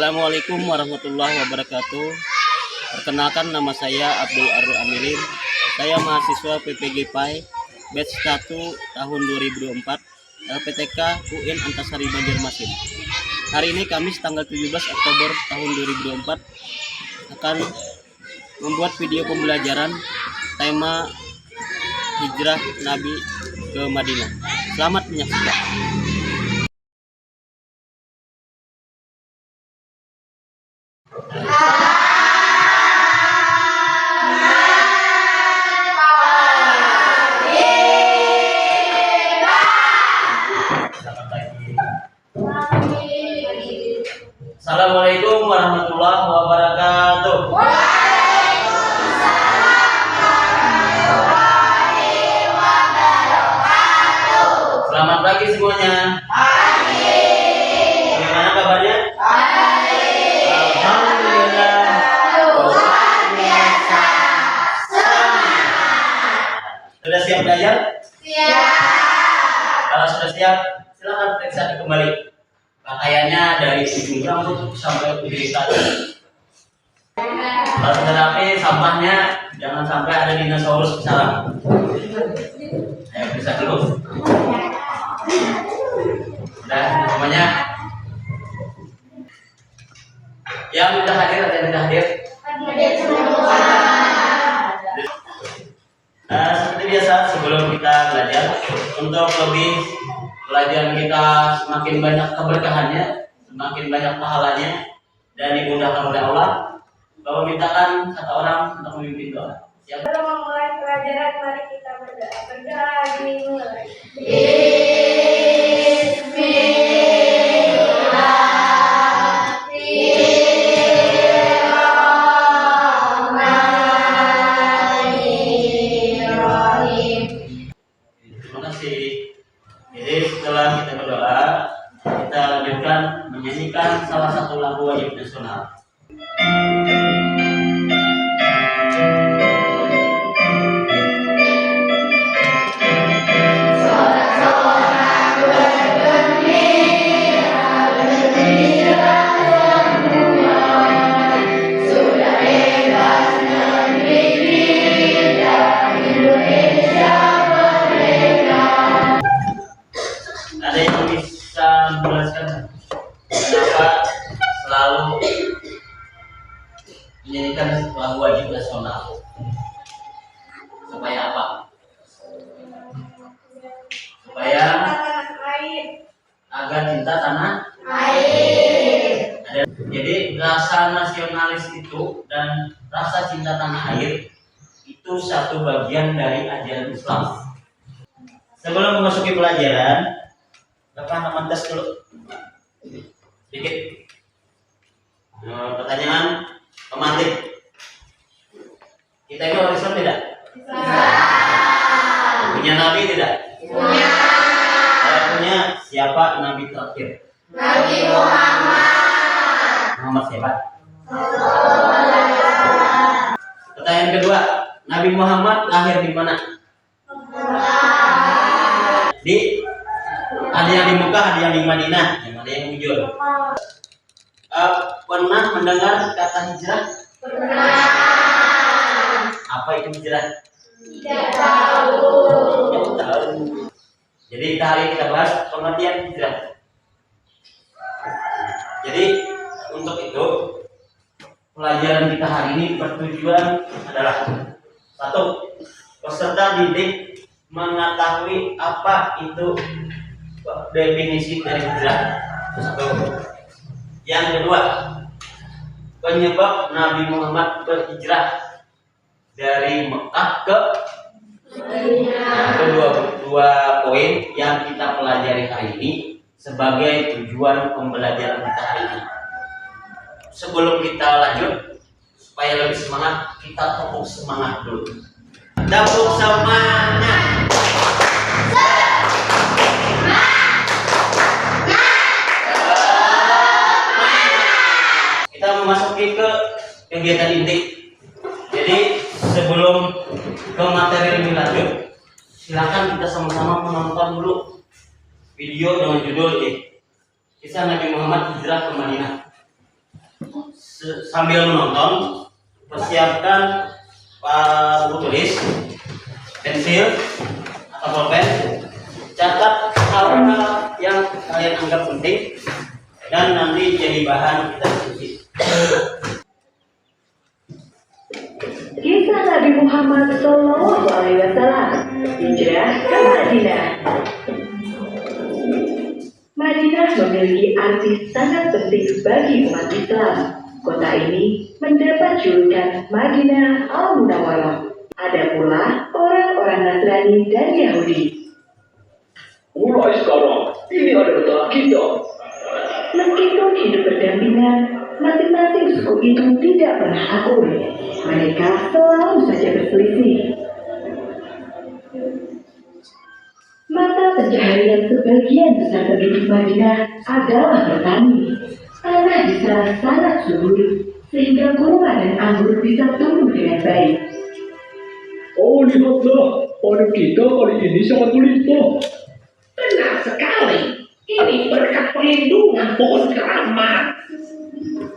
Assalamualaikum warahmatullahi wabarakatuh. Perkenalkan, nama saya Abdul Arul Amirin. Saya mahasiswa PPG PAI batch 1 tahun 2024 LPTK UIN Antasari Banjarmasin. Hari ini Kamis tanggal 17 Oktober tahun 2024 akan membuat video pembelajaran tema hijrah Nabi ke Madinah. Selamat menyaksikan. Assalamualaikum warahmatullahi wabarakatuh. Selamat pagi semuanya. Bagaimana kabarnya? Alhamdulillah. Luar biasa. Sudah siap belajar? Siap. Kalau sudah siap, silakan periksa kembali pakaiannya dari ujung rambut sampai ujung kaki. Kalau sudah rapi, sampahnya jangan sampai ada dinosaurus di sana. Ayo periksa dulu. Sudah semuanya? Yang sudah hadir atau yang tidak hadir? Seperti biasa, sebelum kita belajar, untuk lebih pelajaran kita semakin banyak keberkahannya, semakin banyak pahalanya, dan dimudahkan oleh Allah, Bapak mintakan satu orang untuk memimpin doa. Siap? Sebelum memulai pelajaran, mari kita berdoa. Berdoa dimulai. Terima kasih. Jadi setelah kita berdoa, kita lanjutkan menyanyikan salah satu lagu wajib nasional. Ada yang bisa menjelaskan kenapa selalu menyanyikan lagu wajib nasional? Supaya apa? Supaya agar cinta tanah air. Jadi rasa nasionalis itu dan rasa cinta tanah air itu satu bagian dari ajaran Islam. Sebelum memasuki pelajaran, teman-teman tes dulu sedikit. Pertanyaan pemantik. Kita ini orang Islam tidak? Punya Nabi tidak? Saya punya. Siapa Nabi terakhir? Nabi Muhammad. Muhammad siapa? Pertanyaan kedua, Nabi Muhammad lahir di mana? Ada yang di Mekah, ada yang di Madinah, yang ada yang jujur. Pernah mendengar kata hijrah? Pernah. Apa itu hijrah? Tidak tahu. Tidak tahu. Jadi hari kita bahas pengertian hijrah. Jadi untuk itu pelajaran kita hari ini bertujuan adalah satu, peserta didik mengetahui apa itu definisi dari hijrah. Satu. Yang kedua, penyebab Nabi Muhammad berhijrah dari Mekah ke Madinah. Kedua poin yang kita pelajari hari ini sebagai tujuan pembelajaran kita hari ini. Sebelum kita lanjut, supaya lebih semangat, kita tepuk semangat dulu. Tepuk semangat. Kita memasuki ke kegiatan inti. Jadi sebelum ke materi lebih lanjut, silakan kita sama-sama menonton dulu video dengan judul Kisah Nabi Muhammad Hijrah ke Madinah. sambil menonton, persiapkan buku tulis, pensil atau pulpen, catat hal-hal yang kalian anggap penting dan nanti jadi bahan kita diskusi. Kisah Nabi Muhammad SAW hijrah ke Madinah. Madinah memiliki arti sangat penting bagi umat Islam. Kota ini mendapat julukan Madinah Al-Munawwarah. Ada pula orang-orang Nasrani dan Yahudi. Mulai sekarang, ini adalah tanah kita. Meskipun hidup berdampingan, masing-masing suku itu tidak pernah akur. Mereka selalu saja berselisih. Mata pencaharian sebagian besar penduduk Madinah adalah bertani. Tanah di sana sangat subur, sehingga kurma dan anggur bisa tumbuh dengan baik. Oh, lihatlah, pada kita kali ini sangat berlimpah. Benar sekali, ini berkat perlindungan pohon keramat.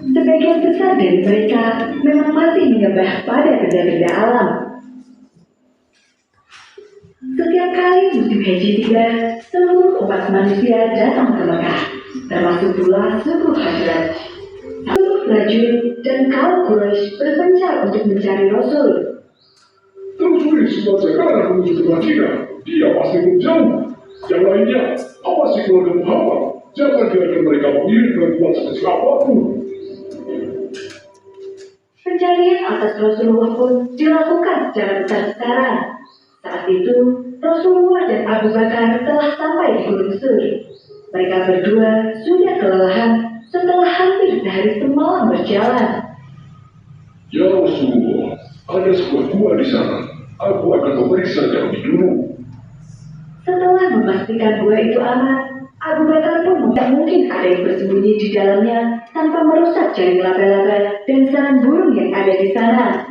Sebagian besar dari mereka memang masih menyembah pada benda-benda alam. Setiap kali musim haji tiba, seluruh umat manusia datang ke Mekah, termasuk pula suku Khazraj. Seluruh prajurit dan kaum Quraisy berpencar untuk mencari Rasul. Terus sudah sekarang menuju ke Madinah. Dia pasti belum jauh. Yang lainnya, awasi keluarga Muhammad. Jangan biarkan mereka mengirim bantuan sekecil apapun. Pencarian atas Rasulullah pun dilakukan secara besar-besaran. Saat itu, Rasulullah dan Abu Bakar telah sampai di Gunung Sur. Mereka berdua sudah kelelahan setelah hampir sehari semalam berjalan. Ya Rasulullah, ada sebuah gua di sana. Aku akan memeriksanya lebih dulu. Setelah memastikan gua itu aman, Abu Bakar pun tidak mungkin ada yang bersembunyi di dalamnya tanpa merusak jaring laba-laba dan sarang burung yang ada di sana.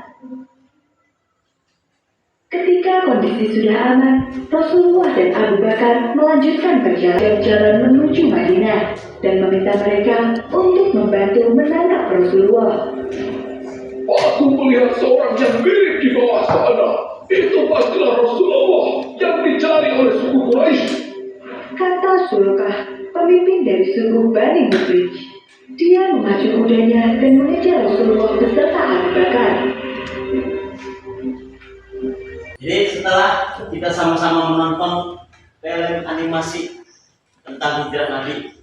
Ketika kondisi sudah aman, Rasulullah dan Abu Bakar melanjutkan perjalanan menuju Madinah dan meminta mereka untuk membantu menangkap Rasulullah. Aku melihat seorang yang mirip di bawah sana. Itu pastilah Rasulullah yang dicari oleh suku Quraisy. Kata Sulkah, pemimpin dari suku Bani Mudlij. Dia memacu kudanya dan mengejar Rasulullah beserta Abu Bakar. Jadi setelah kita sama-sama menonton film animasi tentang hijrah Nabi,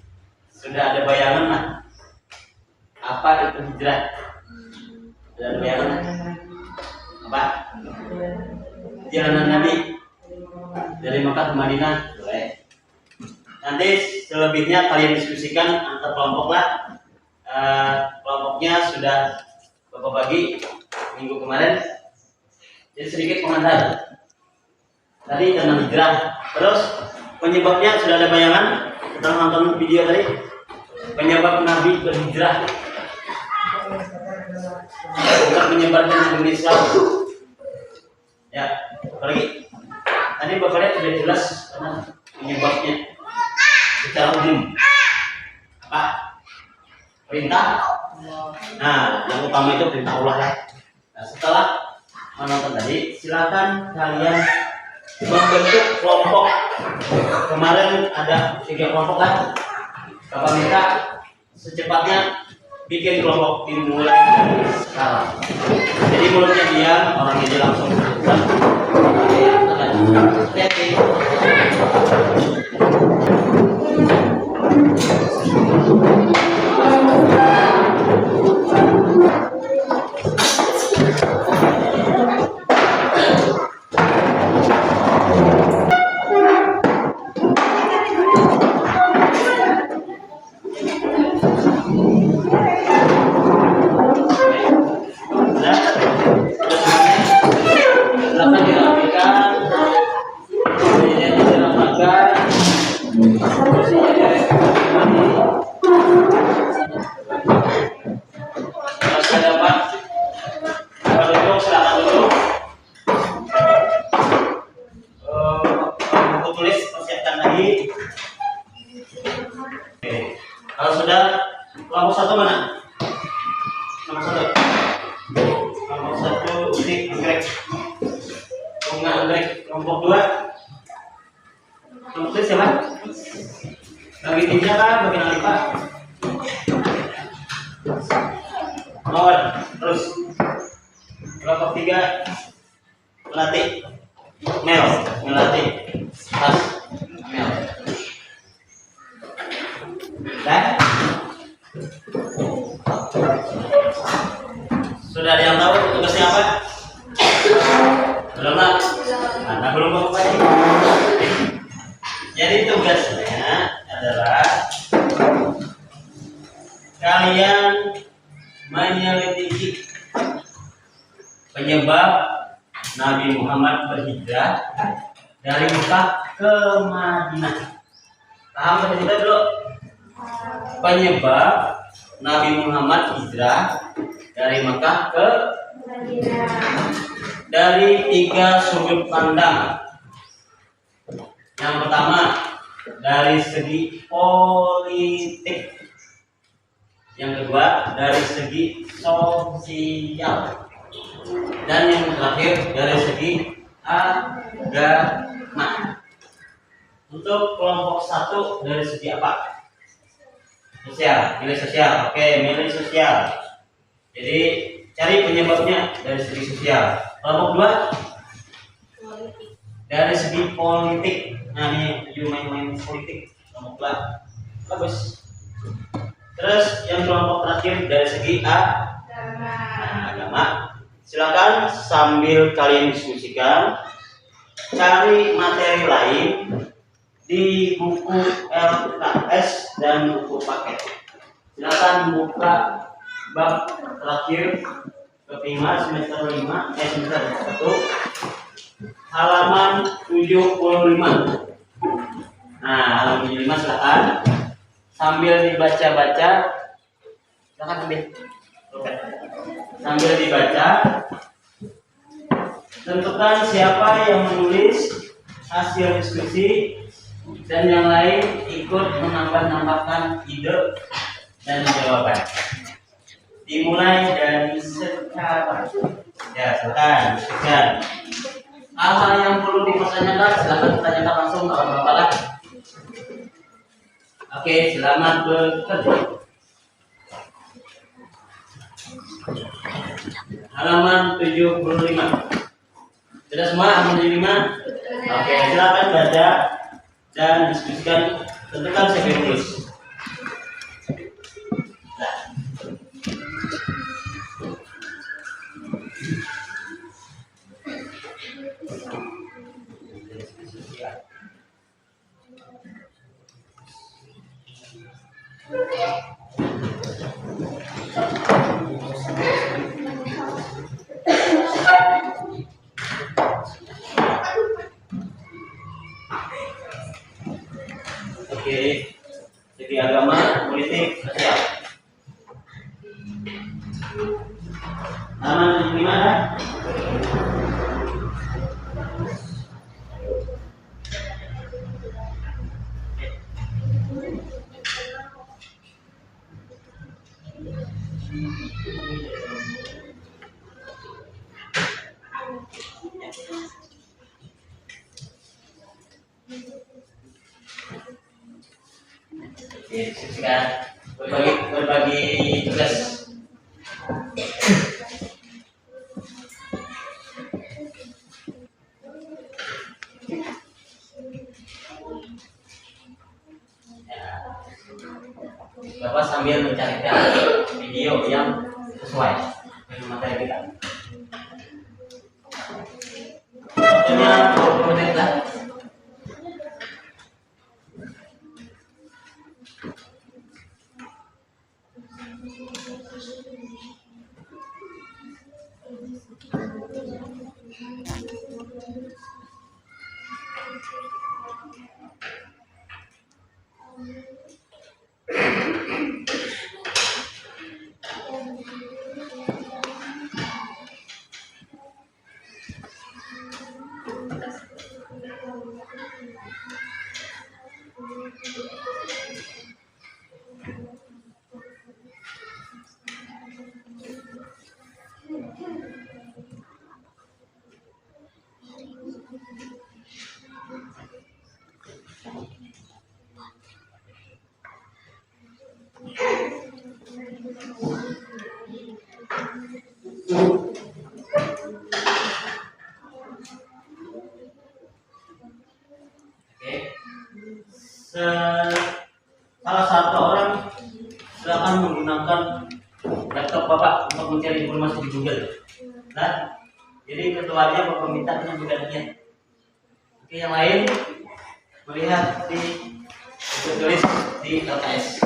sudah ada bayangan lah apa itu hijrah? Ada bayangan apa? Perjalanan Nabi dari Mekah ke Madinah. Boleh. Nanti selebihnya kalian diskusikan antar kelompok lah. Kelompoknya sudah Bapak bagi minggu kemarin. Jadi sedikit pengantar. Tadi tentang hijrah. Terus penyebabnya sudah ada bayangan. Kita nonton video tadi. Penyebab Nabi berhijrah untuk menyebarkan agama Islam. Ya, apalagi tadi Bapak lihat sudah jelas karena penyebabnya secara umum. Apa? Perintah. Nah, yang utama itu perintah Allah ya. Nah, setelah menonton tadi, silakan kalian membentuk kelompok. Kemarin ada 3 kelompok kan? Bapak minta secepatnya bikin kelompok dimulai dari sekarang. Jadi mulutnya diam, orangnya dia langsung berubah. Hati-hati. Kelompok 2. Kelompok 3 siapa? Bagi timnya kan, bagi Alifa. Mawar, terus. Kelompok 3 Melati. Melati. Pas. Mel. Dan sudah ada yang tahu tugasnya apa? Belum lah. Anda belum tahu apa? Jadi tugasnya adalah kalian menyelidiki penyebab Nabi Muhammad berhijrah dari Mekah ke Madinah. Paham sampai situ dulu? Penyebab Nabi Muhammad hijrah dari Mekah ke dari 3 sudut pandang. Yang pertama dari segi politik, yang kedua dari segi sosial, dan yang terakhir dari segi agama. Untuk kelompok 1 dari segi apa? Sosial, milih sosial. Oke, milih sosial. Jadi cari penyebabnya dari segi sosial. Kelompok 2 dari segi politik. Nah, ini main politik. Kelompok 2 bagus. Terus yang kelompok terakhir dari segi agama. Silakan sambil kalian diskusikan, cari materi lain di buku LKS dan buku paket. Silakan buka bab terakhir kelima semester 1 halaman 75. Nah, halaman 75 silakan sambil dibaca-baca. Silakan ambil. Oke. Sambil dibaca, tentukan siapa yang menulis hasil diskusi dan yang lain ikut menambahkan ide dan jawaban. Dimulai dari sekarang. Ya, silakan diskusikan. Hal-hal yang perlu dipertanyakan silakan ditanyakan langsung, nggak apa-apa lah. Oke, selamat bekerja. Halaman 75. Sudah semua halaman 75? Oke, silakan baca dan diskusikan. Tentukan siapa yang tulis. Oke, segi agama, politik, sosial. Halaman 75 ya? Oke, diskusikan, berbagi tugas. Bapak sambil mencari video yang sesuai dengan materi kita. Waktunya 20 menit lah. salah satu orang silakan menggunakan laptop Bapak untuk mencari informasi di Google. Nah, jadi ketuanya Bapak minta penyebutannya. Oke, yang lain melihat di tulis di LKS.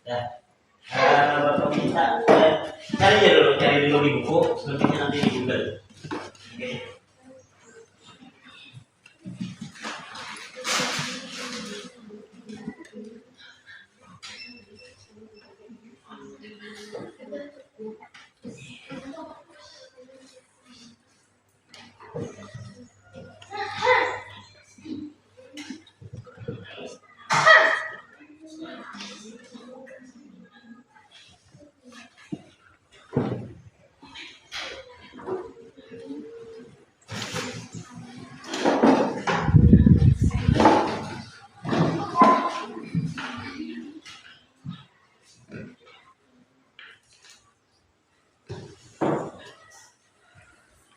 Ya, Bapak minta cari dulu di buku, selebihnya nanti di Google. Oke.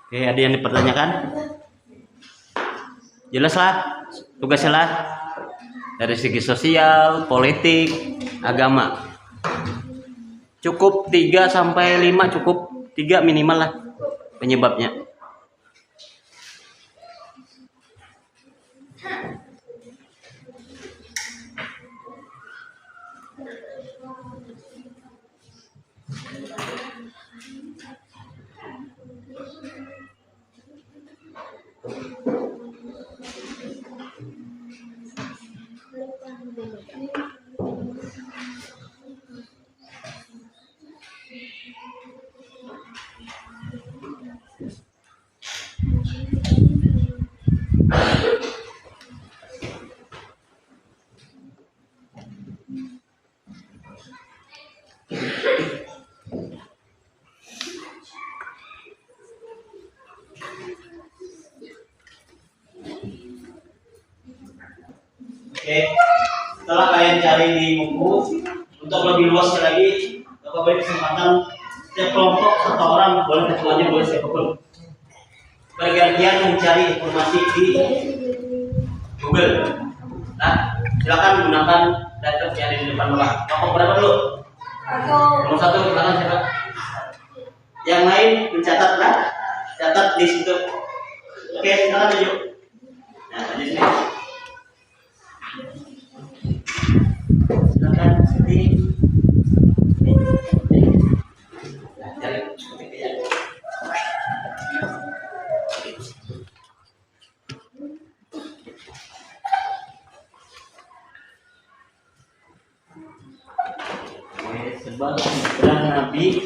Oke, ada yang dipertanyakan? Jelas lah tugasnya lah dari segi sosial, politik, agama. Cukup 3 sampai 5 cukup, 3 minimal lah penyebabnya. Oke, setelah kalian cari di buku, untuk lebih luasnya lagi, Bapak beri kesempatan setiap kelompok 1 orang, boleh ketuanya, boleh siapapun. Bagian mencari informasi di Google. Nah, silakan gunakan laptop yang ada di depan Bapak. Kelompok berapa dulu? Nomor 1, silakan siapa? Yang lain mencatat lah, catat di situ. Oke, silakan maju. Nah, maju sini. Silakan sini. Nah, cari seperti ya. Sebab hijrah Nabi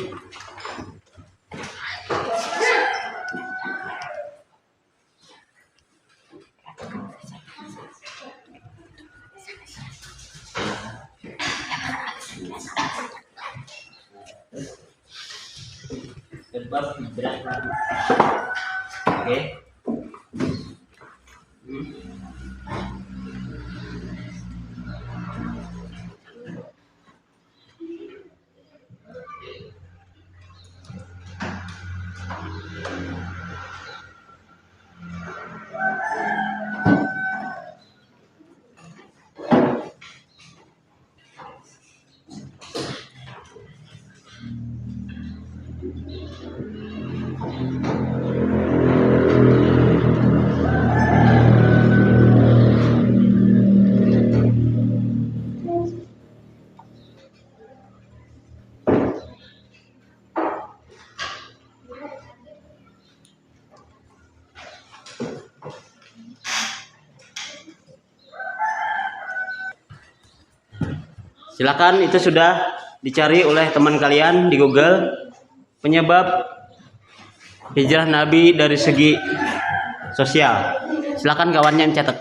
Oke. Silakan, itu sudah dicari oleh teman kalian di Google penyebab hijrah Nabi dari segi sosial. Silakan kawannya yang catat.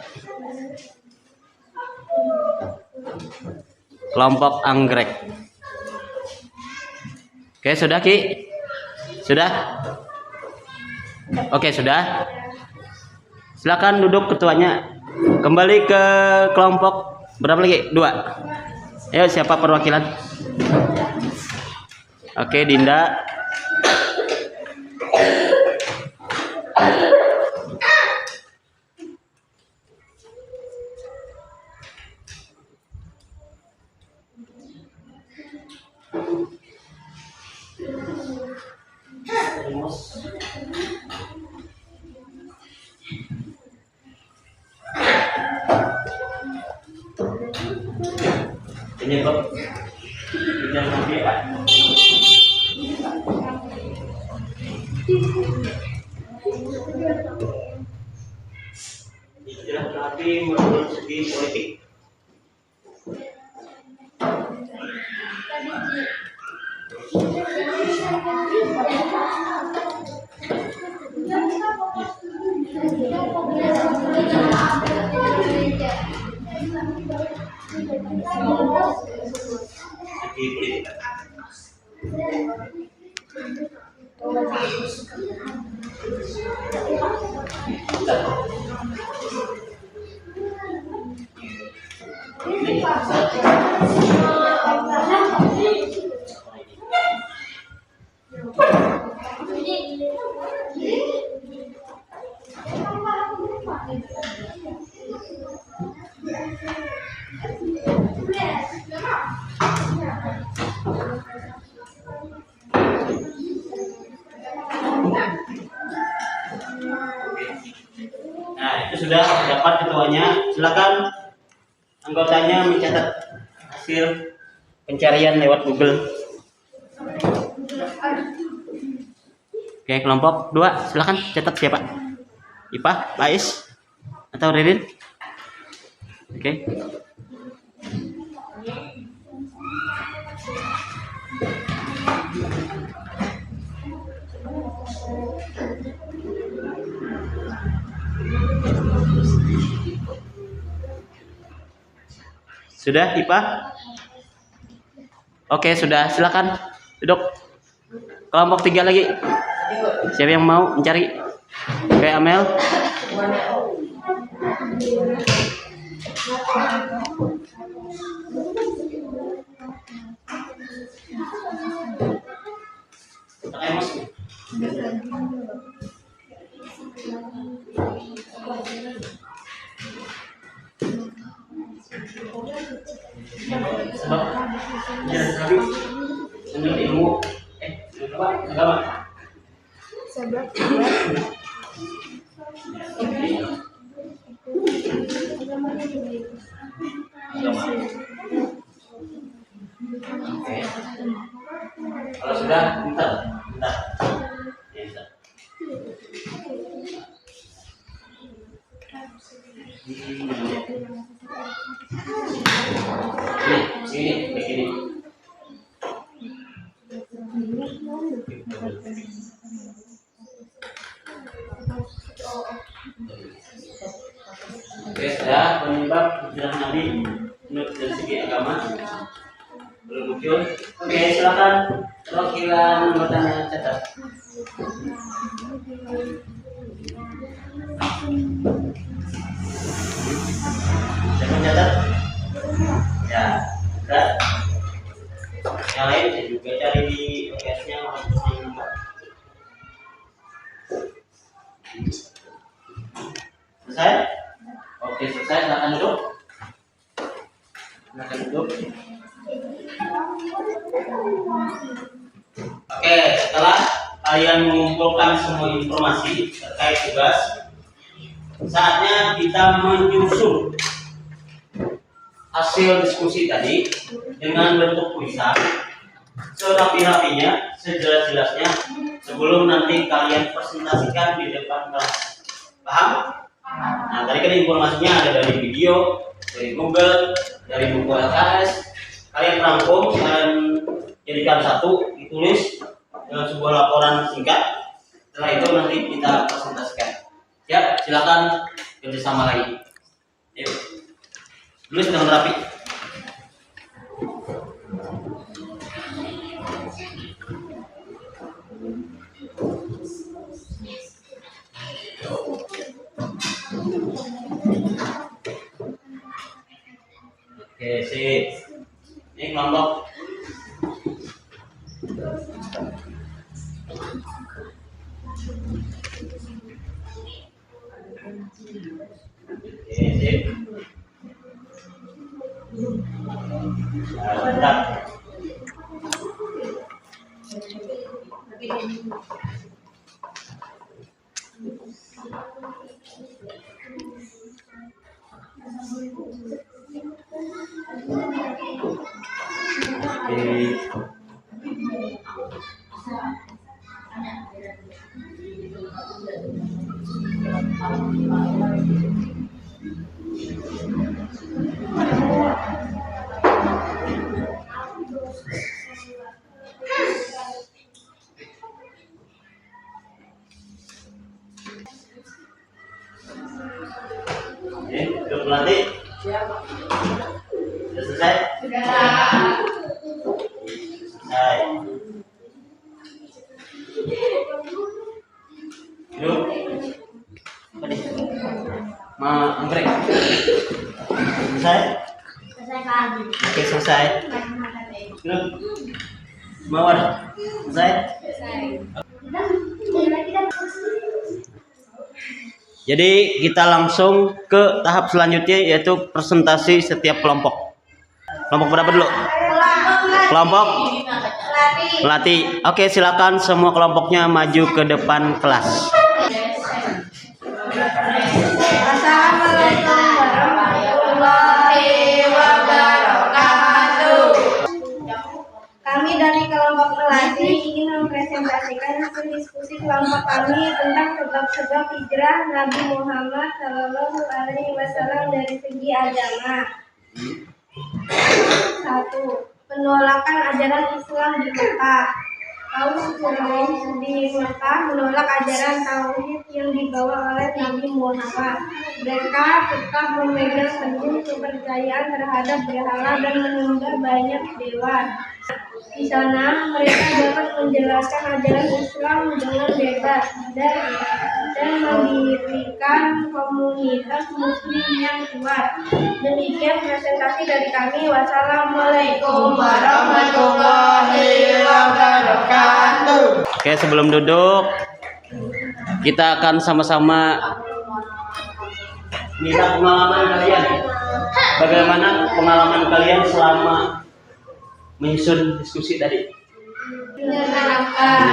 Kelompok anggrek. Oke, sudah Ki? Sudah? Oke, sudah. Silakan duduk ketuanya. Kembali ke kelompok berapa lagi? 2. Ayo, siapa perwakilan? Oke, Dinda. penyebab ginjal nanti Pak. Istilah terapi menurut segi politik. Segi politik. Nah, itu sudah dapat ketuanya. Silakan anggotanya mencatat hasil pencarian lewat Google. Oke, kelompok 2 silakan catat siapa? Ipa, Ais, atau Ririn? Oke. Sudah, Ipa? Oke, sudah. Silakan duduk. Kelompok 3 lagi. Siapa yang mau mencari? Oke, Amel. Sebab menurut ilmu agama. Oke. Kalau sudah, bentar. Ya, bentar. Sini, begini. Oke, sudah penyebab hijrah Nabi menurut dari segi agama belum muncul. Oke, silakan perwakilan bertanya catat. Siapa catat? Ya, sudah. Yang lain saya juga cari di OS-nya selesai? Oke, selesai. Silakan duduk. Silakan duduk. Oke, setelah kalian mengumpulkan semua informasi terkait tugas, saatnya kita menyusun hasil diskusi tadi dengan bentuk tulisan serapi-rapinya, sejelas-jelasnya sebelum nanti kalian presentasikan di depan kelas. Paham? Nah, tadi kan informasinya ada dari video, dari Google, dari buku LKS. Kalian rangkum, kalian jadikan satu, ditulis dalam sebuah laporan singkat. Setelah itu nanti kita presentasikan. Siap? Silakan kerjasama lagi. Yuk. Tulis dengan rapi. Oke, sip. Ini kelompok. Oke, sip. Bentar. Udah pelatih? Sudah selesai? Selesai. Yuk. Apa nih? Anggrek. Selesai? Selesai Kak. Oke, selesai. Yuk. Mawar. Selesai? Jadi kita langsung ke tahap selanjutnya, yaitu presentasi setiap kelompok. Kelompok berapa dulu? Kelompok pelatih. Oke, silakan semua kelompoknya maju ke depan kelas. Assalamualaikum warahmatullahi wabarakatuh. Kami dari kelompok pelatih ingin mempresentasikan hasil diskusi kelompok kami tentang sebab-sebab hijrah Nabi Muhammad Shallallahu Alaihi Wasallam dari segi agama. 1. Penolakan ajaran Islam di Mekah. Kaum Quraisy di Mekah menolak ajaran tauhid yang dibawa oleh Nabi Muhammad. Mereka tetap memegang teguh kepercayaan terhadap berhala dan menyembah banyak dewa. Di sana mereka dapat menjelaskan ajaran Islam dengan bebas dan mendirikan komunitas Muslim yang kuat. Demikian presentasi dari kami. Wassalamualaikum warahmatullahi wabarakatuh. Oke, sebelum duduk kita akan sama-sama lihat pengalaman kalian. Bagaimana pengalaman kalian selama menyusun diskusi tadi? Menyenangkan.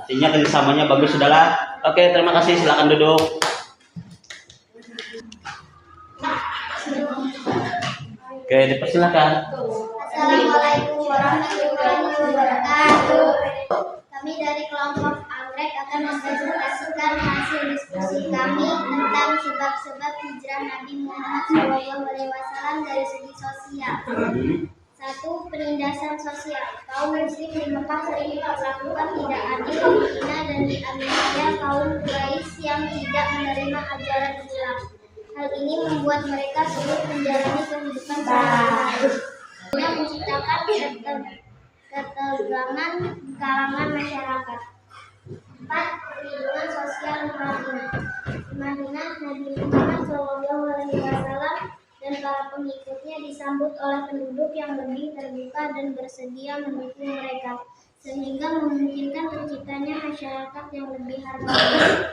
Artinya kerjasamanya bagus, sudahlah. Oke, terima kasih. Silakan duduk. Oke, dipersilakan. Assalamualaikum warahmatullahi wabarakatuh. Kami dari kelompok Anggrek akan mempresentasikan hasil diskusi kami tentang sebab-sebab hijrah Nabi Muhammad SAW dari segi sosial. 1. Penindasan sosial. Kaum muslim di Mekah sering diperlakukan tidak adil di Madinah dan di Amerika kaum Quraisy yang tidak menerima ajaran Islam. Hal ini membuat mereka sulit menjalani kehidupan sehari-hari. Yang menciptakan ketegangan di kalangan masyarakat. 4. Perlindungan sosial di Madinah. Di Madinah, Nabi Muhammad SAW dan para pengikutnya disambut oleh penduduk yang lebih terbuka dan bersedia mendukung mereka, sehingga memungkinkan terciptanya masyarakat yang lebih harmonis.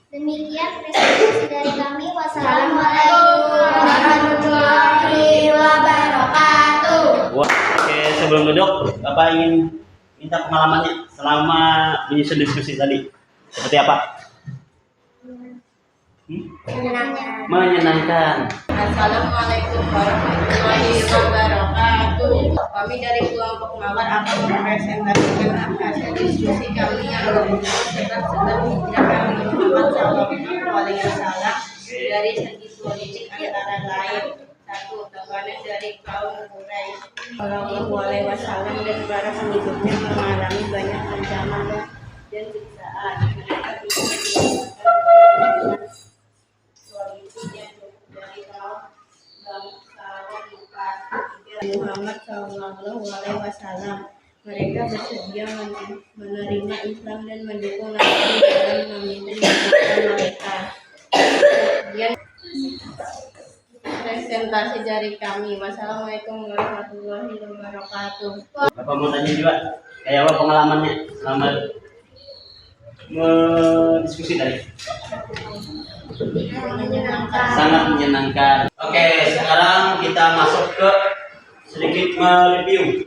Demikian presentasi dari kami. Wassalamualaikum warahmatullahi wabarakatuh. Oke, sebelum duduk, Bapak ingin minta pengalamannya selama menyusun diskusi tadi. Seperti apa? Menyenangkan. Assalamualaikum warahmatullahi wabarakatuh. Kami dari kelompok Mawar akan mempresentasikan hasil diskusi kami yang sebab-sebab hijrah Nabi Muhammad SAW dari segi politik antara lain. 1. Tekanan dari kaum Quraisy SAW dan para pengikutnya mengalami banyak ancaman dan siksaan. Mereka tidak Muhammad SAW. Mereka bersedia menerima Islam dan mendukung Nabi dalam memimpin mereka. Kemudian presentasi dari kami. Wassalamualaikum warahmatullahi wabarakatuh. Bapak mau tanya juga, kayak apa pengalamannya selama diskusi tadi? Sangat menyenangkan. Oke, sekarang kita masuk ke sedikit mereview,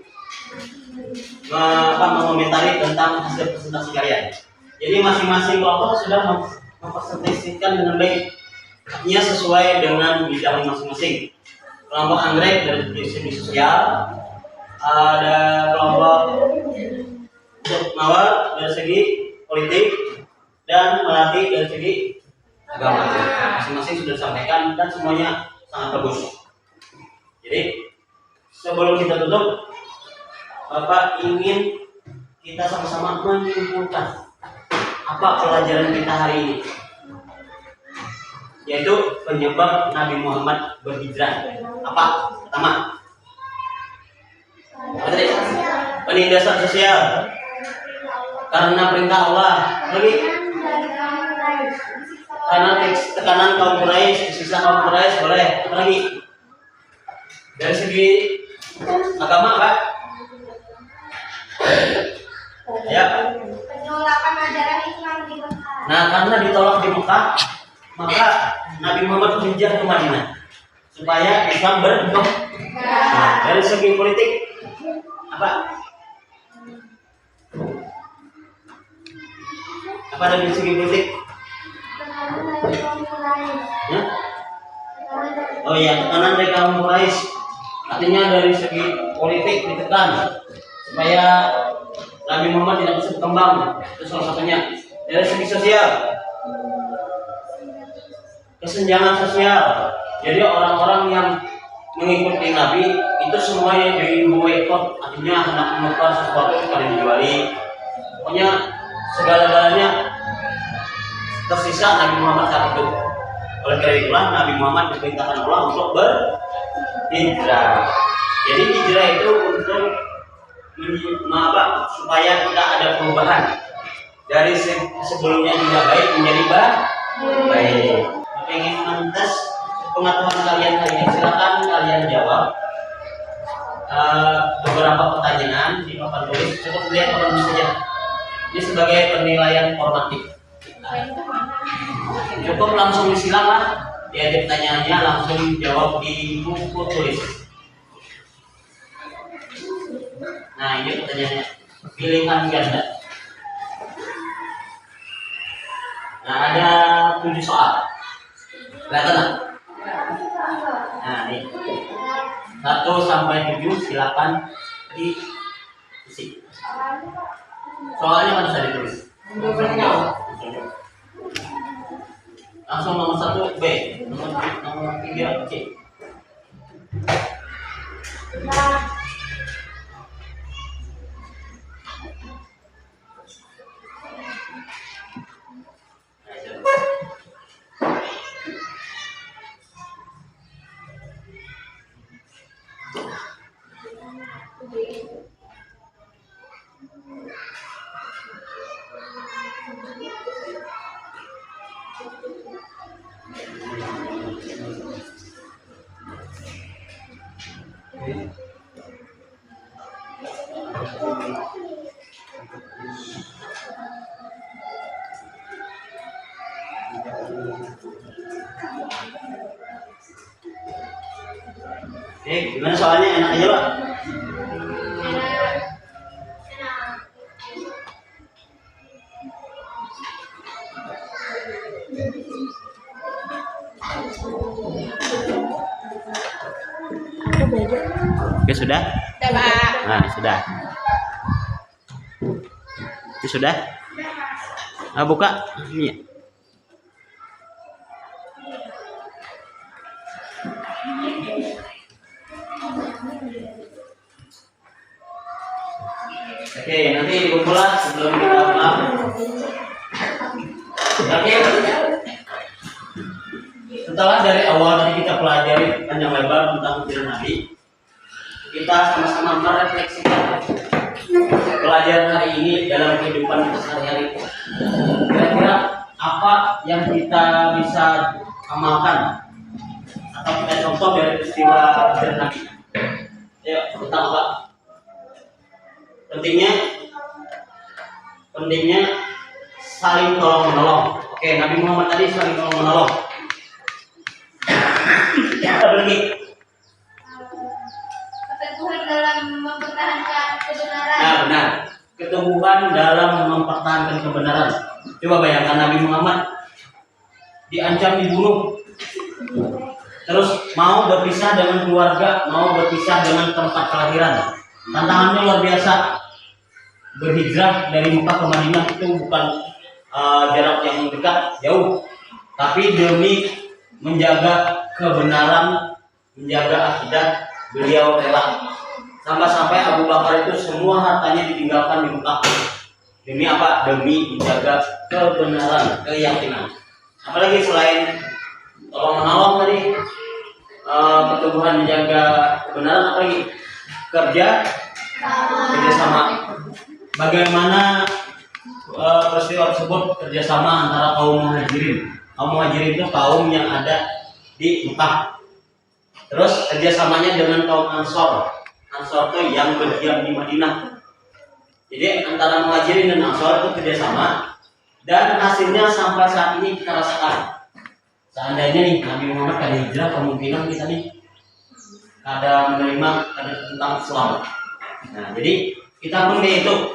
mengomentari tentang hasil presentasi kalian. Jadi masing-masing kelompok sudah mempresentasikan dengan baik, artinya sesuai dengan bidang masing-masing. Kelompok Anggrek dari segi sosial, ada kelompok Sukmawa dari segi politik dan Melati dari segi agama. Masing-masing sudah disampaikan dan semuanya sangat bagus. Jadi sebelum kita tutup, Bapak ingin kita sama-sama menyimpulkan apa pelajaran kita hari ini, yaitu penyebab Nabi Muhammad berhijrah. Apa? Pertama, apa tadi? Penindasan sosial karena perintah Allah. Lagi, karena tekanan kaum Quraisy, sisa kaum Quraisy. Boleh. Apa lagi? Dari segi agama, Pak? Ya. Penolakan ajaran Islam di Mekah. Nah, karena ditolak di Mekah, maka Nabi Muhammad berhijrah ke Madinah supaya Islam berkembang. Nah, dari segi politik apa? Apa dari segi politik? Ya? Oh iya, tekanan dari kaum Quraisy. Artinya dari segi politik ditekan supaya Nabi Muhammad tidak bisa berkembang. Itu salah satunya. Dari segi sosial, kesenjangan sosial. Jadi orang-orang yang mengikuti Nabi itu semuanya jadi boikot, artinya hendak menukar sesuatu sekali dijuali. Pokoknya segala-galanya tersisa Nabi Muhammad saat itu. Oleh karena itulah Nabi Muhammad diperintahkan Allah untuk berhijrah. Jadi hijrah itu untuk supaya kita ada perubahan dari sebelumnya tidak baik menjadi baik. Ingin mentes pengetahuan kalian hari ini, silakan kalian jawab beberapa pertanyaan di papan tulis. Cukup lihat papan tulis saja. Ini sebagai penilaian formatif. Cukup langsung disilang lah. Dia ada pertanyaannya langsung jawab di buku tulis. Nah, ini pertanyaannya. Pilihan ganda. Nah, ada 7 soal. Kelihatan nggak? Nah, ini 1 sampai 7 silakan diisi. Soalnya kan bisa ditulis. Langsung nomor 1 B, nomor 3 C. Gimana soalnya, enak aja Pak? Oke, sudah? Sudah, Pak. Nah, sudah. Itu sudah? Nah, buka ini. Oke, nanti dikumpulkan sebelum kita pulang. Oke. Setelah dari awal tadi kita pelajari panjang lebar tentang hijrah Nabi, kita sama-sama merefleksikan pelajaran hari ini dalam kehidupan kita sehari-hari. Kira-kira apa yang kita bisa amalkan atau kita contoh dari peristiwa hijrah Nabi? Ayo, tentang apa? Pentingnya saling tolong menolong. Oke, Nabi Muhammad tadi saling tolong menolong. Apa lagi? Keteguhan dalam mempertahankan kebenaran. Nah, benar. Keteguhan dalam mempertahankan kebenaran. Coba bayangkan Nabi Muhammad diancam dibunuh, terus mau berpisah dengan keluarga, mau berpisah dengan tempat kelahiran. tantangannya luar biasa. Berhijrah dari Mekah ke Madinah itu bukan jarak yang dekat, jauh, tapi demi menjaga kebenaran, menjaga akidah, beliau rela. Sampai-sampai Abu Bakar itu semua hartanya ditinggalkan di Mekah. Demi apa? Demi menjaga kebenaran, keyakinan. Apalagi selain tolong menolong tadi, pertumbuhan menjaga kebenaran, apalagi kerjasama. Bagaimana peristiwa tersebut kerjasama antara kaum muhajirin. Kaum muhajirin itu kaum yang ada di Mekah. Terus kerjasamanya dengan kaum Ansor. Ansor itu yang berdiam di Madinah. Jadi antara muhajirin dan Ansor itu kerjasama. Dan hasilnya sampai saat ini kita rasakan. Seandainya nih Nabi Muhammad kada hijrah, kemungkinan kita nih kada menerima tentang Islam. Nah, jadi kita pun itu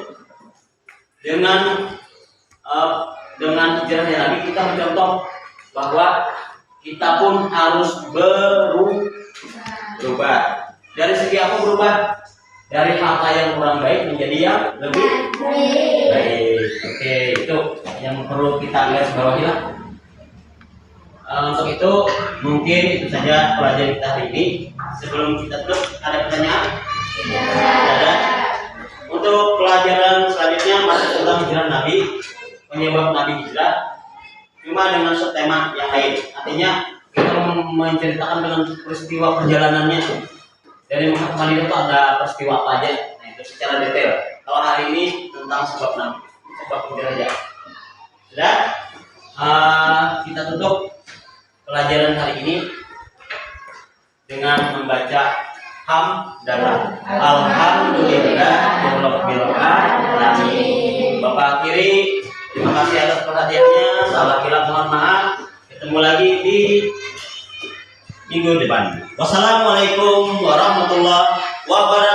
dengan hijrahnya Nabi, kita mencontoh bahwa kita pun harus berubah. Dari segi apa berubah? Dari harta yang kurang baik menjadi yang lebih baik. Oke, itu yang perlu kita garis bawahi lah. Untuk itu mungkin itu saja pelajaran kita hari ini. Sebelum kita tutup, ada pertanyaan? Ada. Untuk pelajaran selanjutnya masih tentang hijrah Nabi, penyebab Nabi hijrah, cuma dengan subtema yang lain. Artinya kita menceritakan dengan peristiwa perjalanannya. Dari Mekah ke Madinah itu ada peristiwa apa aja? Nah, itu secara detail. Kalau hari ini tentang sebab Nabi, sebab hijrah aja. Sudah? Kita tutup pelajaran hari ini dengan membaca hamdalah. Alhamdulillah rabbil alamin. Bapak akhiri, terima kasih atas perhatiannya. Salah hilaf mohon maaf. Ketemu lagi di minggu depan. Wassalamualaikum warahmatullahi wabarakatuh.